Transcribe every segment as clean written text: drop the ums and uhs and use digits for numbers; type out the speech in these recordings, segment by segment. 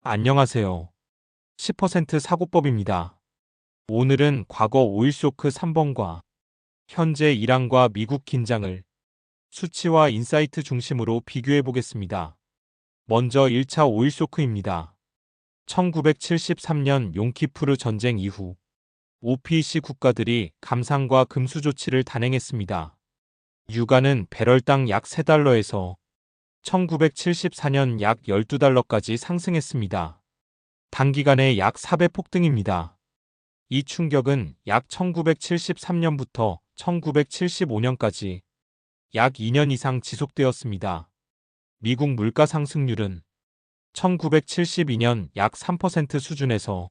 안녕하세요. 10% 사고법입니다. 오늘은 과거 오일 쇼크 3번과 현재 이란과 미국 긴장을 수치와 인사이트 중심으로 비교해 보겠습니다. 먼저 1차 오일 쇼크입니다. 1973년 용키푸르 전쟁 이후 OPEC 국가들이 감상과 금수 조치를 단행했습니다. 유가는 배럴당 약 3달러에서 1974년 약 12달러까지 상승했습니다. 단기간에 약 4배 폭등입니다. 이 충격은 약 1973년부터 1975년까지 약 2년 이상 지속되었습니다. 미국 물가 상승률은 1972년 약 3% 수준에서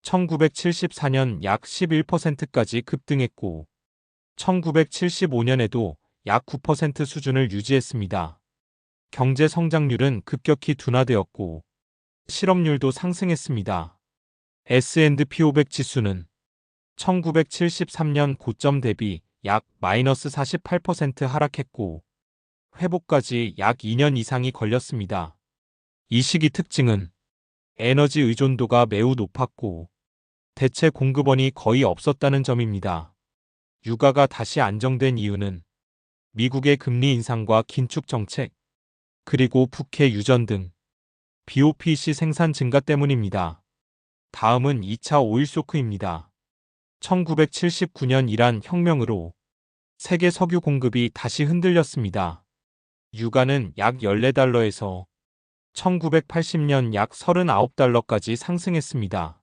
1974년 약 11%까지 급등했고 1975년에도 약 9% 수준을 유지했습니다. 경제 성장률은 급격히 둔화되었고 실업률도 상승했습니다. S&P 500 지수는 1973년 고점 대비 약 마이너스 48% 하락했고 회복까지 약 2년 이상이 걸렸습니다. 이 시기 특징은 에너지 의존도가 매우 높았고 대체 공급원이 거의 없었다는 점입니다. 유가가 다시 안정된 이유는 미국의 금리 인상과 긴축 정책, 그리고 북해 유전 등 BOPC 생산 증가 때문입니다. 다음은 2차 오일 쇼크입니다. 1979년 이란 혁명으로 세계 석유 공급이 다시 흔들렸습니다. 유가는 약 14달러에서 1980년 약 39달러까지 상승했습니다.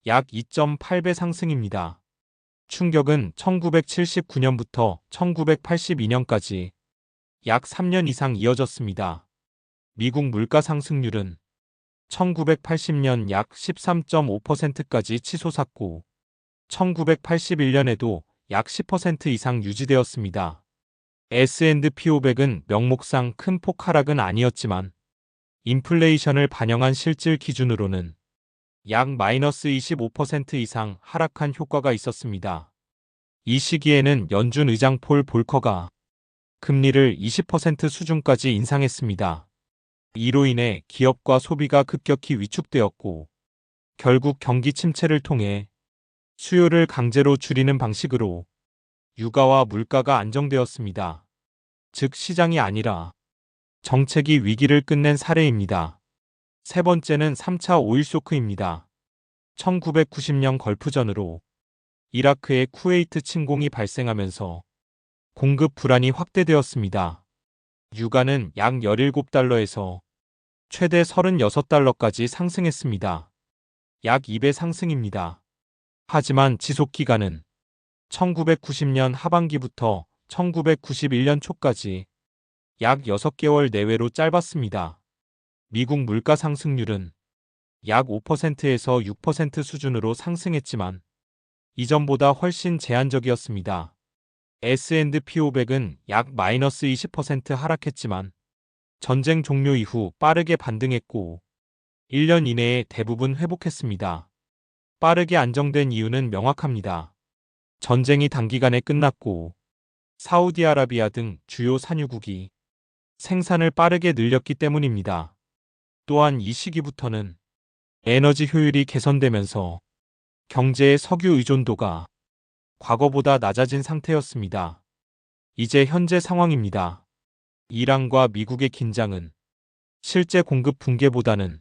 약 2.8배 상승입니다. 충격은 1979년부터 1982년까지 약 3년 이상 이어졌습니다. 미국 물가 상승률은 1980년 약 13.5%까지 치솟았고 1981년에도 약 10% 이상 유지되었습니다. S&P 500은 명목상 큰 폭 하락은 아니었지만 인플레이션을 반영한 실질 기준으로는 약 마이너스 25% 이상 하락한 효과가 있었습니다. 이 시기에는 연준 의장 폴 볼커가 금리를 20% 수준까지 인상했습니다. 이로 인해 기업과 소비가 급격히 위축되었고 결국 경기 침체를 통해 수요를 강제로 줄이는 방식으로 유가와 물가가 안정되었습니다. 즉 시장이 아니라 정책이 위기를 끝낸 사례입니다. 세 번째는 3차 오일 쇼크입니다. 1990년 걸프전으로 이라크의 쿠웨이트 침공이 발생하면서 공급 불안이 확대되었습니다. 유가는 약 17달러에서 최대 36달러까지 상승했습니다. 약 2배 상승입니다. 하지만 지속기간은 1990년 하반기부터 1991년 초까지 약 6개월 내외로 짧았습니다. 미국 물가 상승률은 약 5%에서 6% 수준으로 상승했지만 이전보다 훨씬 제한적이었습니다. S&P 500은 약 마이너스 20% 하락했지만 전쟁 종료 이후 빠르게 반등했고 1년 이내에 대부분 회복했습니다. 빠르게 안정된 이유는 명확합니다. 전쟁이 단기간에 끝났고 사우디아라비아 등 주요 산유국이 생산을 빠르게 늘렸기 때문입니다. 또한 이 시기부터는 에너지 효율이 개선되면서 경제의 석유 의존도가 과거보다 낮아진 상태였습니다. 이제 현재 상황입니다. 이란과 미국의 긴장은 실제 공급 붕괴보다는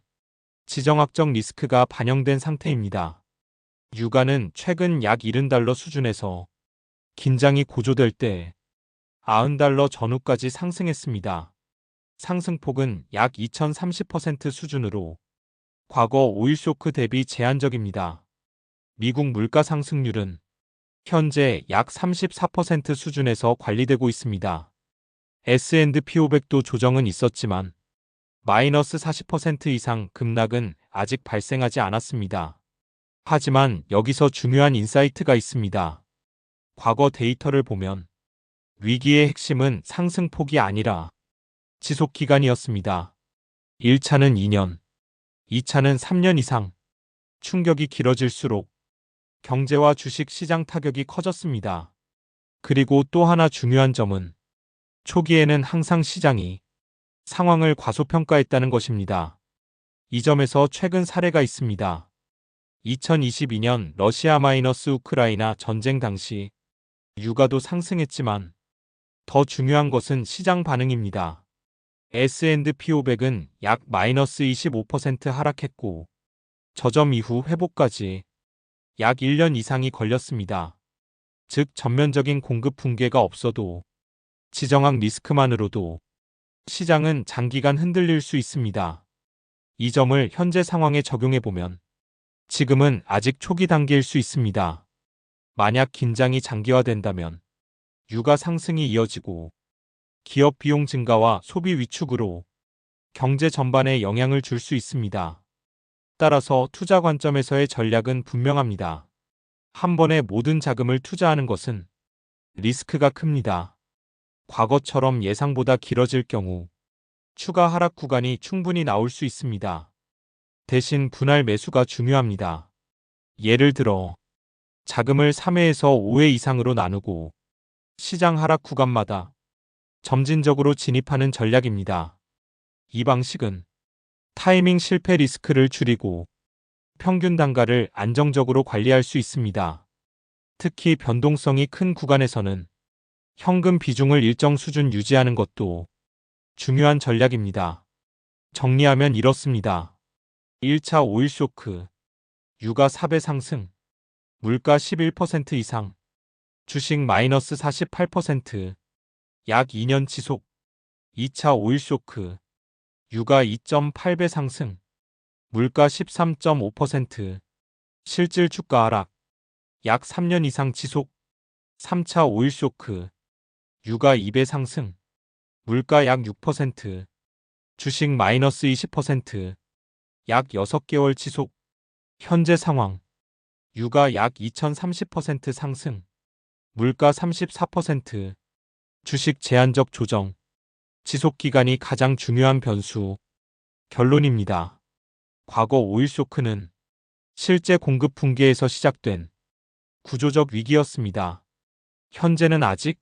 지정학적 리스크가 반영된 상태입니다. 유가는 최근 약 70달러 수준에서 긴장이 고조될 때 90달러 전후까지 상승했습니다. 상승폭은 약 2030% 수준으로 과거 오일 쇼크 대비 제한적입니다. 미국 물가 상승률은 현재 약 34% 수준에서 관리되고 있습니다. S&P 500도 조정은 있었지만 마이너스 40% 이상 급락은 아직 발생하지 않았습니다. 하지만 여기서 중요한 인사이트가 있습니다. 과거 데이터를 보면 위기의 핵심은 상승폭이 아니라 지속기간이었습니다. 1차는 2년, 2차는 3년 이상. 충격이 길어질수록 경제와 주식 시장 타격이 커졌습니다. 그리고 또 하나 중요한 점은 초기에는 항상 시장이 상황을 과소평가했다는 것입니다. 이 점에서 최근 사례가 있습니다. 2022년 러시아-우크라이나 전쟁 당시 유가도 상승했지만 더 중요한 것은 시장 반응입니다. S&P 500은 약 마이너스 25% 하락했고 저점 이후 회복까지 약 1년 이상이 걸렸습니다. 즉 전면적인 공급 붕괴가 없어도 지정학 리스크만으로도 시장은 장기간 흔들릴 수 있습니다. 이 점을 현재 상황에 적용해보면 지금은 아직 초기 단계일 수 있습니다. 만약 긴장이 장기화된다면 유가 상승이 이어지고 기업 비용 증가와 소비 위축으로 경제 전반에 영향을 줄 수 있습니다. 따라서 투자 관점에서의 전략은 분명합니다. 한 번에 모든 자금을 투자하는 것은 리스크가 큽니다. 과거처럼 예상보다 길어질 경우 추가 하락 구간이 충분히 나올 수 있습니다. 대신 분할 매수가 중요합니다. 예를 들어 자금을 3회에서 5회 이상으로 나누고 시장 하락 구간마다 점진적으로 진입하는 전략입니다. 이 방식은 타이밍 실패 리스크를 줄이고 평균 단가를 안정적으로 관리할 수 있습니다. 특히 변동성이 큰 구간에서는 현금 비중을 일정 수준 유지하는 것도 중요한 전략입니다. 정리하면 이렇습니다. 1차 오일 쇼크, 유가 4배 상승, 물가 11% 이상, 주식 마이너스 48%, 약 2년 지속. 2차 오일 쇼크, 유가 2.8배 상승, 물가 13.5%, 실질 주가 하락, 약 3년 이상 지속. 3차 오일 쇼크, 유가 2배 상승, 물가 약 6%, 주식 마이너스 20%, 약 6개월 지속. 현재 상황, 유가 약 2030% 상승, 물가 34%, 주식 제한적 조정, 지속 기간이 가장 중요한 변수. 결론입니다. 과거 오일 쇼크는 실제 공급 붕괴에서 시작된 구조적 위기였습니다. 현재는 아직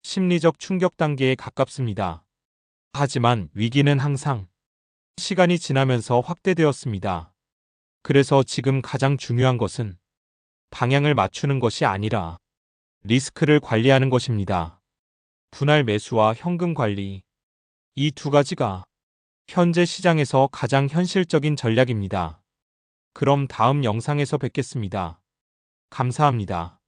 심리적 충격 단계에 가깝습니다. 하지만 위기는 항상 시간이 지나면서 확대되었습니다. 그래서 지금 가장 중요한 것은 방향을 맞추는 것이 아니라 리스크를 관리하는 것입니다. 분할 매수와 현금 관리, 이 두 가지가 현재 시장에서 가장 현실적인 전략입니다. 그럼 다음 영상에서 뵙겠습니다. 감사합니다.